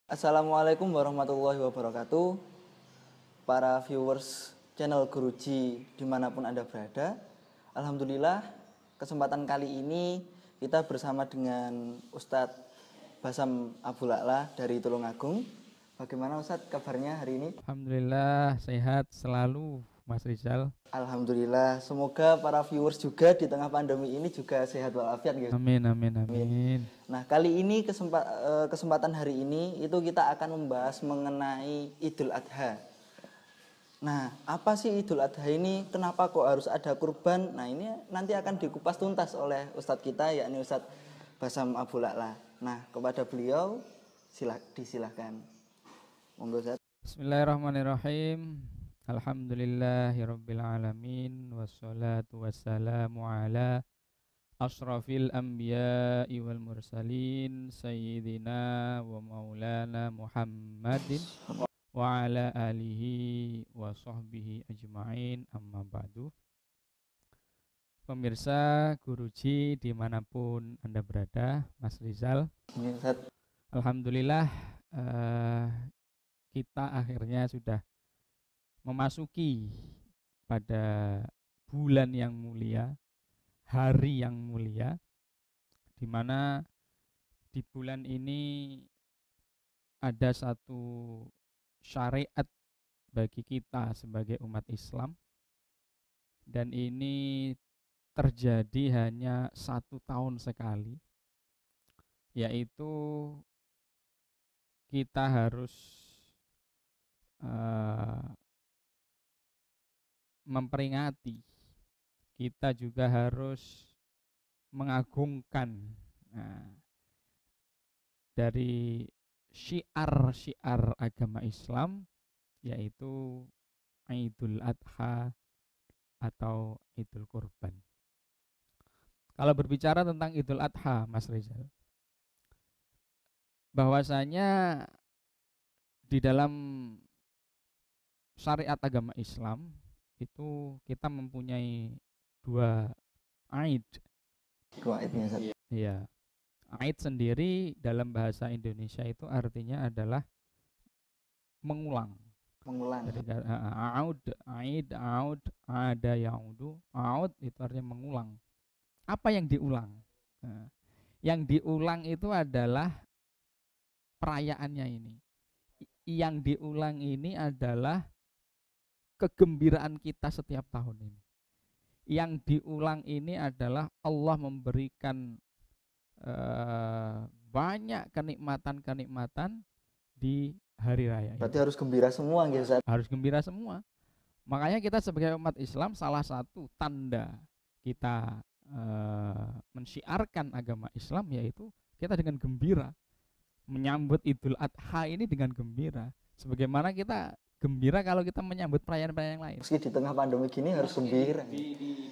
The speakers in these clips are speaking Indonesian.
Assalamualaikum warahmatullahi wabarakatuh. Para viewers channel Guruji dimanapun Anda berada, Alhamdulillah kesempatan kali ini kita bersama dengan Ustadz Basam Abul A'la dari Tulungagung. Bagaimana Ustadz kabarnya hari ini? Alhamdulillah sehat selalu Mas Rizal. Alhamdulillah, semoga para viewers juga di tengah pandemi ini juga sehat walafiat gitu. Amin, amin, amin. Nah, kali ini kesempatan hari ini itu kita akan membahas mengenai Idul Adha. Nah, apa sih Idul Adha ini? Kenapa kok harus ada kurban? Nah, ini nanti akan dikupas tuntas oleh Ustadz kita, yakni Ustadz Basam Abul A'la. Nah, kepada beliau disilahkan. Monggo Ustadz. Bismillahirrahmanirrahim. Alhamdulillahirabbil alamin wassalatu wassalamu ala asrafil anbiya'i wal mursalin sayyidina wa maulana Muhammadin wa ala alihi wa sahbihi ajma'in, amma ba'du. Pemirsa Guruji dimanapun Anda berada, Mas Rizal, alhamdulillah kita akhirnya sudah memasuki pada bulan yang mulia, hari yang mulia, di mana di bulan ini ada satu syariat bagi kita sebagai umat Islam, dan ini terjadi hanya 1 tahun sekali, yaitu kita harus memperingati, kita juga harus mengagungkan dari syiar-syiar agama Islam, yaitu Idul Adha atau Idul Kurban. Kalau berbicara tentang Idul Adha, Mas Rizal, bahwasanya di dalam syariat agama Islam itu kita mempunyai dua Aid. Dua Aidnya Ustadz. Iya. Aid sendiri dalam bahasa Indonesia itu artinya adalah mengulang. Mengulang. Jadi aud, aid, aud, ada yaudu. Aud itu artinya mengulang. Apa yang diulang? Nah, yang diulang itu adalah perayaannya ini. Yang diulang ini adalah kegembiraan kita setiap tahun ini. Yang diulang ini adalah Allah memberikan banyak kenikmatan-kenikmatan di hari raya. Berarti harus gembira semua gitu Ustadz. Harus gembira semua. Makanya kita sebagai umat Islam, salah satu tanda kita mensyiarkan agama Islam yaitu kita dengan gembira menyambut Idul Adha ini dengan gembira. Sebagaimana kita gembira kalau kita menyambut perayaan-perayaan yang lain. Meski di tengah pandemi gini harus gembira.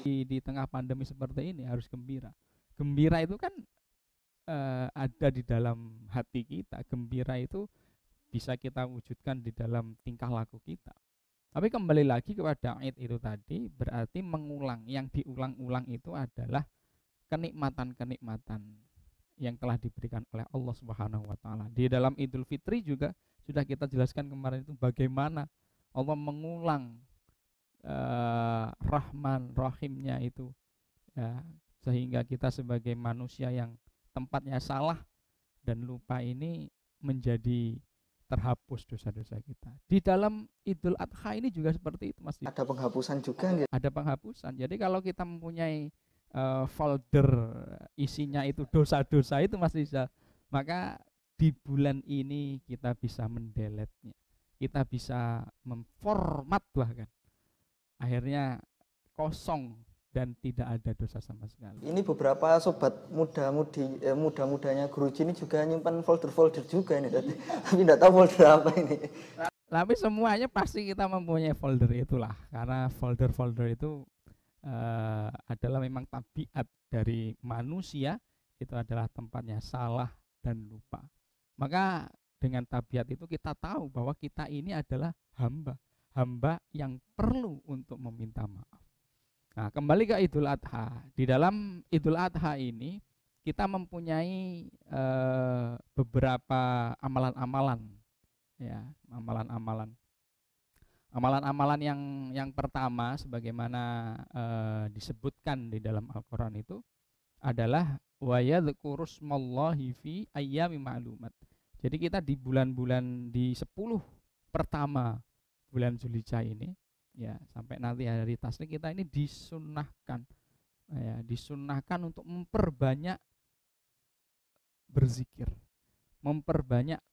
Di tengah pandemi seperti ini harus gembira. Gembira itu kan ada di dalam hati kita. Gembira itu bisa kita wujudkan di dalam tingkah laku kita. Tapi kembali lagi kepada Aid itu tadi, berarti mengulang. Yang diulang-ulang itu adalah kenikmatan-kenikmatan yang telah diberikan oleh Allah Subhanahu wa taala. Di dalam Idul Fitri juga sudah kita jelaskan kemarin itu bagaimana Allah mengulang Rahman Rahimnya itu ya, sehingga kita sebagai manusia yang tempatnya salah dan lupa ini menjadi terhapus dosa-dosa kita. Di dalam Idul Adha ini juga seperti itu, Mas. Ada penghapusan juga gitu. Ada penghapusan. Jadi kalau kita mempunyai folder isinya itu dosa-dosa itu, Mas Rizal, maka di bulan ini kita bisa mendeletnya, kita bisa memformat, bahkan akhirnya kosong dan tidak ada dosa sama sekali. Ini beberapa sobat muda-mudanya Guruji ini juga nyimpan folder-folder juga ini, tapi tidak tahu folder apa ini. Tapi semuanya pasti kita mempunyai folder itulah, karena folder-folder itu adalah memang tabiat dari manusia, itu adalah tempatnya salah dan lupa. Maka dengan tabiat itu kita tahu bahwa kita ini adalah hamba yang perlu untuk meminta maaf. Nah, kembali ke Idul Adha. Di dalam Idul Adha ini kita mempunyai beberapa amalan-amalan, ya, amalan-amalan. Amalan-amalan yang pertama sebagaimana disebutkan di dalam Al-Qur'an itu adalah wa yadhkurusmallahi fi ayyami ma'lumat. Jadi kita di bulan-bulan di 10 pertama bulan Zulhijjah ini, ya, sampai nanti hari tasyrik kita ini disunnahkan, ya, disunnahkan untuk memperbanyak berzikir, memperbanyak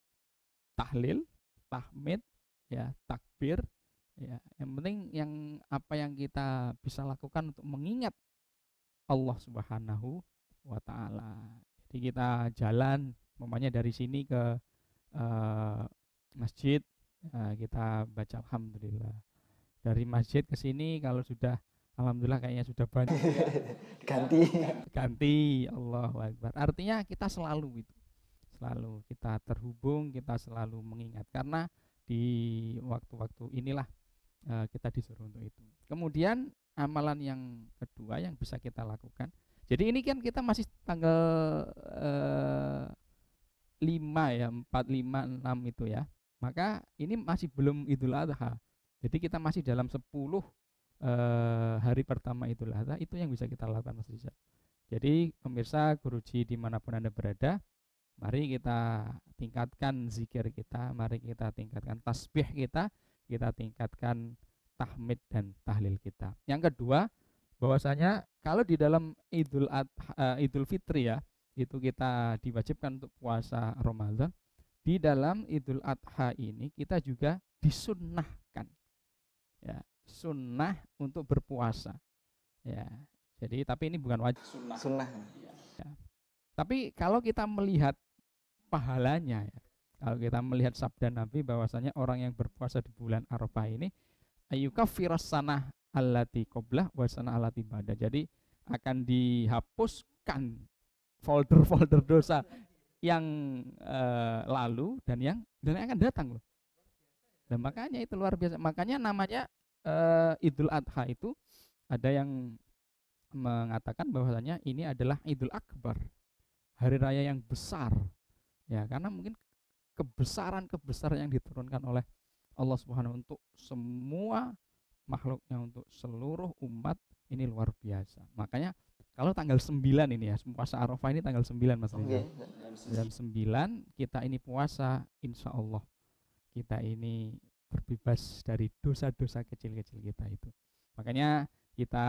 tahlil, tahmid, ya, takbir, ya. Yang penting apa yang kita bisa lakukan untuk mengingat Allah Subhanahu wa taala. Jadi kita jalan umpamanya dari sini ke masjid, kita baca alhamdulillah. Dari masjid ke sini kalau sudah alhamdulillah kayaknya sudah banyak ganti Allahu Akbar. Artinya kita selalu kita terhubung, kita selalu mengingat, karena di waktu-waktu inilah kita disuruh untuk itu. Kemudian amalan yang kedua yang bisa kita lakukan, jadi ini kan kita masih tanggal 5 ya, 4, 5, 6 itu ya, maka ini masih belum Idul Adha. Jadi kita masih dalam 10 hari pertama Idul Adha, itu yang bisa kita lakukan Mas Rizal. Jadi pemirsa Guruji dimanapun Anda berada, mari kita tingkatkan zikir kita, mari kita tingkatkan tasbih kita tingkatkan tahmid dan tahlil kita. Yang kedua, bahwasanya kalau di dalam Idul Fitri ya, itu kita diwajibkan untuk puasa Ramadan. Di dalam Idul Adha ini kita juga disunnahkan, ya, sunnah untuk berpuasa, ya. Jadi tapi ini bukan wajib, sunnah. Ya. Tapi kalau kita melihat pahalanya, ya, kalau kita melihat sabda Nabi bahwasanya orang yang berpuasa di bulan Arafah ini ayyukaffiras sanah allati qablah wa sanah allati ba'da. Jadi akan dihapuskan folder-folder dosa yang lalu dan yang akan datang loh. Dan makanya itu luar biasa. Makanya namanya Idul Adha itu ada yang mengatakan bahwasanya ini adalah Idul Akbar, hari raya yang besar. Ya, karena mungkin kebesaran yang diturunkan oleh Allah Subhanahu untuk semua makhluknya, untuk seluruh umat, ini luar biasa. Makanya kalau tanggal 9 ini ya, puasa Arafah ini tanggal 9 Mas Rizal. Jam 9 kita ini puasa, insya Allah kita ini berbebas dari dosa-dosa kecil-kecil kita itu. Makanya kita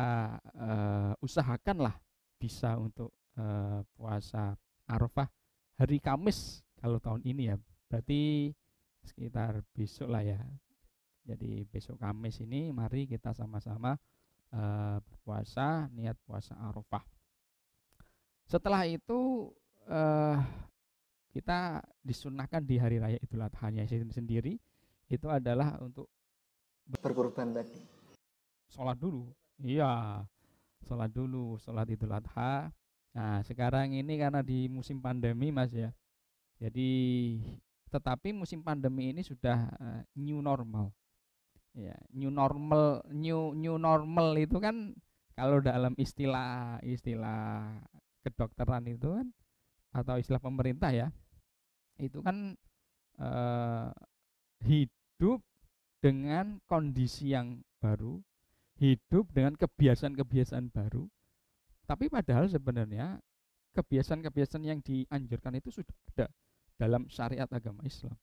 usahakanlah bisa untuk puasa Arafah hari Kamis kalau tahun ini ya, berarti sekitar besok lah ya. Jadi besok Kamis ini mari kita sama-sama berpuasa, niat puasa Arafah. Setelah itu kita disunahkan di hari raya Idul Adha-nya sendiri itu adalah untuk berkurban tadi. Sholat dulu. Iya, sholat Idul Adha. Nah, sekarang ini karena di musim pandemi Mas ya. Jadi tetapi musim pandemi ini sudah new normal. Ya, new normal itu kan kalau dalam istilah kedokteran itu kan, atau istilah pemerintah ya, itu kan hidup dengan kondisi yang baru, hidup dengan kebiasaan-kebiasaan baru. Tapi padahal sebenarnya kebiasaan-kebiasaan yang dianjurkan itu sudah ada dalam syariat agama Islam.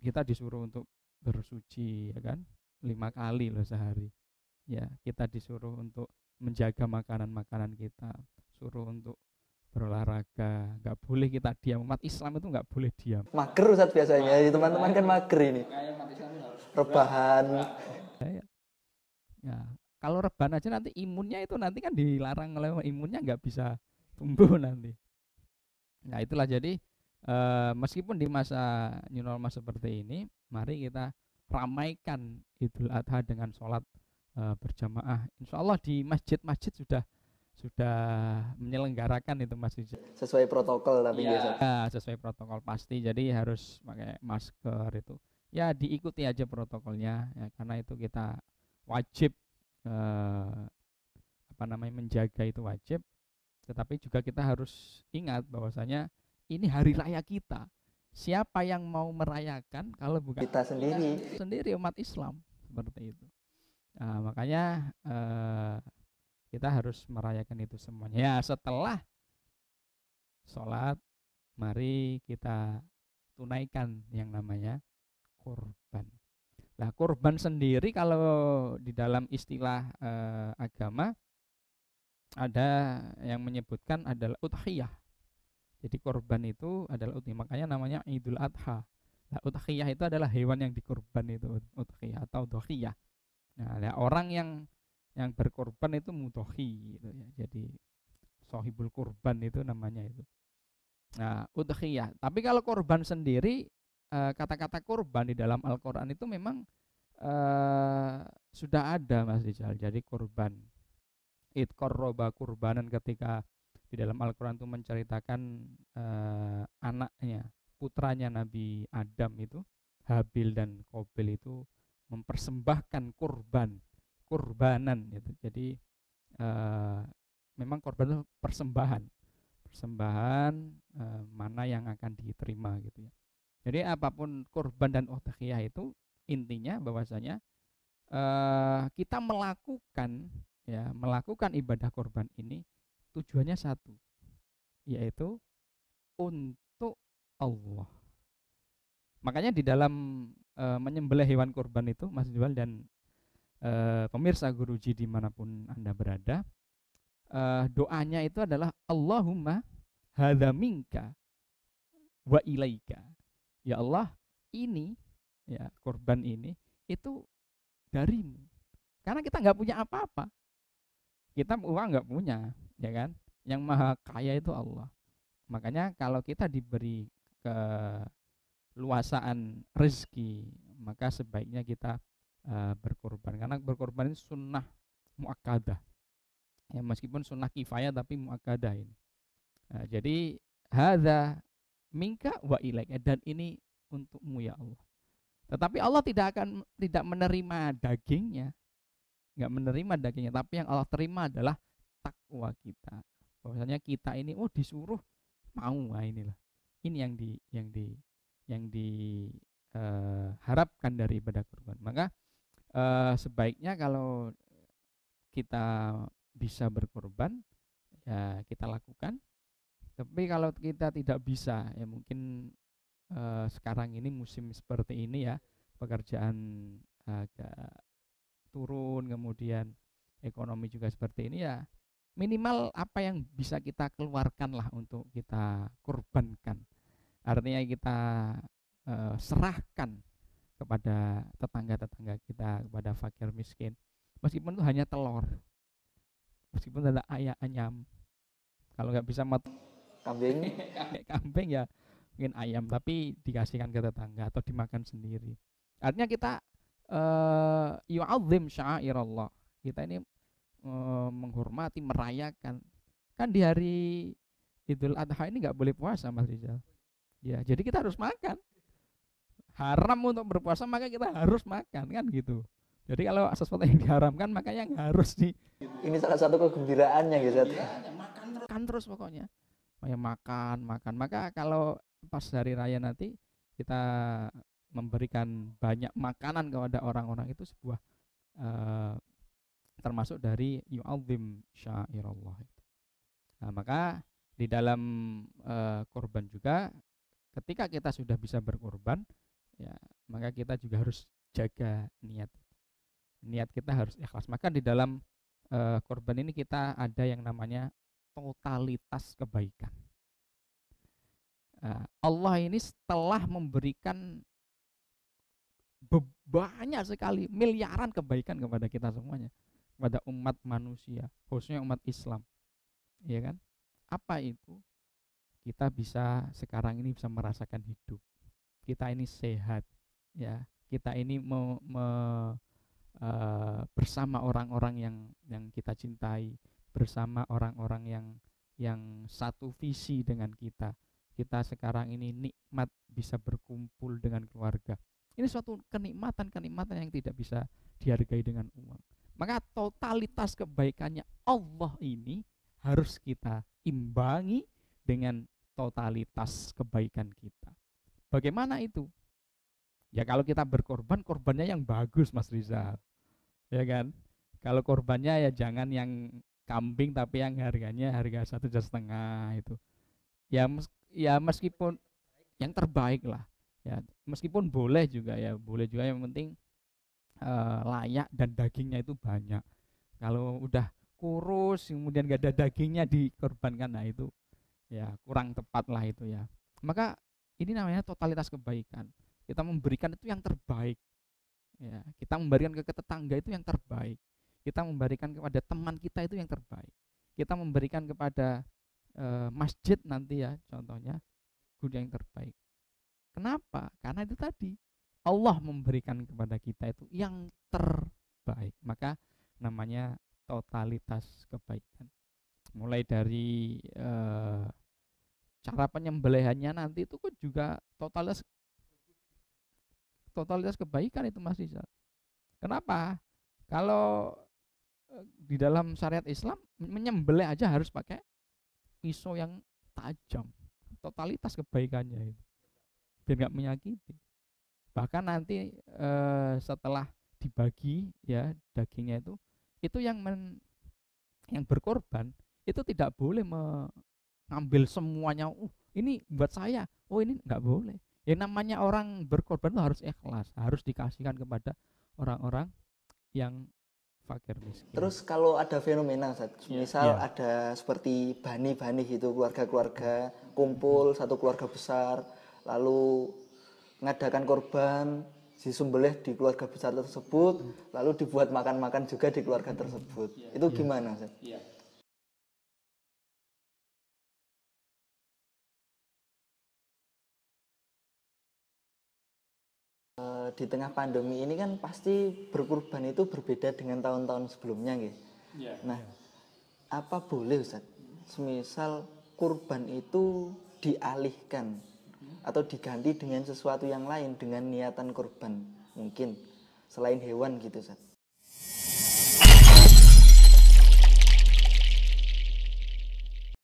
Kita disuruh untuk bersuci, ya kan, 5 kali loh sehari. Ya, kita disuruh untuk menjaga makanan-makanan kita, suruh untuk berolahraga, nggak boleh kita diam. Umat Islam itu nggak boleh diam. Mager Ustaz biasanya, teman-teman kan mager ini. Rebahan. Ya, kalau rebahan aja nanti imunnya itu nanti kan dilarang oleh imunnya, nggak bisa tumbuh nanti. Nah itulah, jadi meskipun di masa new normal seperti ini, mari kita ramaikan Idul Adha dengan sholat berjamaah. Insya Allah di masjid-masjid sudah menyelenggarakan itu Mas Rizal. Sesuai protokol tapi ya, sesuai protokol pasti. Jadi harus pakai masker itu. Ya diikuti aja protokolnya ya, karena itu kita wajib menjaga, itu wajib. Tetapi juga kita harus ingat bahwasanya ini hari raya kita. Siapa yang mau merayakan kalau bukan Kita sendiri. sendiri umat Islam, seperti itu. Nah, makanya kita harus merayakan itu semuanya. Ya, setelah sholat, mari kita tunaikan yang namanya kurban. Nah, kurban sendiri kalau di dalam istilah agama ada yang menyebutkan adalah udhiyah. Jadi korban itu adalah udhiyah, makanya namanya Idul Adha. Nah, udhiyah itu adalah hewan yang dikorban, itu udhiyah atau udhiyah. Nah, orang yang berkorban itu mudhohi gitu ya. Jadi sohibul kurban itu namanya itu. Nah, udhiyah. Tapi kalau korban sendiri, kata-kata korban di dalam Al-Qur'an itu memang sudah ada, Mas Rizal. Jadi korban idqarroba kurbanan, ketika di dalam Al-Quran itu menceritakan anaknya, putranya Nabi Adam itu, Habil dan Qabil itu mempersembahkan kurbanan gitu. Jadi memang korban itu persembahan mana yang akan diterima gitu ya. Jadi apapun kurban dan udhiyah itu intinya bahwasanya kita melakukan ibadah korban ini tujuannya satu, yaitu untuk Allah. Makanya di dalam menyembelih hewan korban itu, Mas Jual dan pemirsa Guruji dimanapun Anda berada, doanya itu adalah Allahumma hadza minka wa ilaika. Ya Allah, ini ya korban ini itu darimu. Karena kita nggak punya apa-apa. Kita uang nggak punya, ya kan? Yang maha kaya itu Allah. Makanya kalau kita diberi keluasaan rezeki, maka sebaiknya kita berkorban. Karena berkorban itu sunnah muakkadah. Ya, meskipun sunnah kifayah tapi muakkadah ini. Nah, jadi hadza minka wa ilaika, dan ini untukmu ya Allah. Tetapi Allah tidak menerima dagingnya, nggak menerima dagingnya, tapi yang Allah terima adalah takwa kita. Bahwasanya kita ini disuruh mau, inilah. Ini yang diharapkan dari ibadah kurban. Maka sebaiknya kalau kita bisa berkorban, ya kita lakukan. Tapi kalau kita tidak bisa, ya mungkin sekarang ini musim seperti ini ya, pekerjaan agak turun, kemudian ekonomi juga seperti ini, ya minimal apa yang bisa kita keluarkan lah untuk kita kurbankan. Artinya kita serahkan kepada tetangga-tetangga kita, kepada fakir miskin, meskipun itu hanya telur, meskipun ada ayam. Kalau nggak bisa Kambing. kambing ya mungkin ayam, tapi dikasihkan ke tetangga atau dimakan sendiri. Artinya kita yu'azzim sya'airallah. Kita ini menghormati, merayakan. Kan di hari Idul Adha ini nggak boleh puasa, Mas Rizal. Ya, jadi kita harus makan. Haram untuk berpuasa, maka kita harus makan, kan gitu. Jadi kalau sesuatu yang diharamkan, makanya yang harus Ini salah satu kegembiraannya gitu. makan terus pokoknya. Ya makan. Maka kalau pas hari raya nanti kita memberikan banyak makanan kepada orang-orang, itu sebuah termasuk dari yu'azzim sya'irallah. Nah, maka di dalam korban juga, ketika kita sudah bisa berkorban, ya maka kita juga harus jaga niat kita harus ikhlas. Maka di dalam korban ini kita ada yang namanya totalitas kebaikan. Allah ini setelah memberikan banyak sekali, miliaran kebaikan kepada kita semuanya, kepada umat manusia, khususnya umat Islam, ya kan? Apa itu? Kita bisa sekarang ini bisa merasakan hidup, kita ini sehat, ya, kita ini bersama orang-orang yang kita cintai, bersama orang-orang yang satu visi dengan kita. Kita sekarang ini nikmat bisa berkumpul dengan keluarga. Ini suatu kenikmatan yang tidak bisa dihargai dengan uang. Maka totalitas kebaikannya Allah ini harus kita imbangi dengan totalitas kebaikan kita. Bagaimana itu? Ya kalau kita berkorban, korbannya yang bagus Mas Rizal, ya kan? Kalau korbannya ya jangan yang kambing tapi yang harganya harga 1,5 juta itu. Ya meskipun yang terbaik lah. Ya meskipun boleh juga ya, boleh juga yang penting layak dan dagingnya itu banyak. Kalau udah kurus kemudian gak ada dagingnya dikorbankan, nah itu ya kurang tepat lah itu ya. Maka ini namanya totalitas kebaikan. Kita memberikan itu yang terbaik. Ya, kita memberikan ke tetangga itu yang terbaik. Kita memberikan kepada teman kita itu yang terbaik. Kita memberikan kepada masjid nanti ya contohnya guna yang terbaik. Kenapa? Karena itu tadi Allah memberikan kepada kita itu yang terbaik. Maka namanya totalitas kebaikan. Mulai dari cara penyembelihannya nanti itu kan juga totalitas kebaikan itu Mas Rizal. Kenapa? Kalau di dalam syariat Islam menyembelih aja harus pakai pisau yang tajam. Totalitas kebaikannya itu biar nggak menyakiti. Bahkan nanti setelah dibagi ya dagingnya itu yang berkorban itu tidak boleh mengambil semuanya. Ini buat saya. Oh ini nggak boleh. Yang namanya orang berkorban itu harus ikhlas, harus dikasihkan kepada orang-orang yang fakir miskin. Terus kalau ada fenomena, misal Ya. ada seperti bani-bani gitu, keluarga-keluarga kumpul satu keluarga besar, lalu mengadakan korban disembelih di keluarga besar tersebut, lalu dibuat makan-makan juga di keluarga tersebut. Itu gimana, Ustaz? Di tengah pandemi ini kan pasti berkurban itu berbeda dengan tahun-tahun sebelumnya, gitu. Nah, apa boleh Ustaz, semisal kurban itu dialihkan atau diganti dengan sesuatu yang lain dengan niatan kurban mungkin selain hewan gitu Ustaz?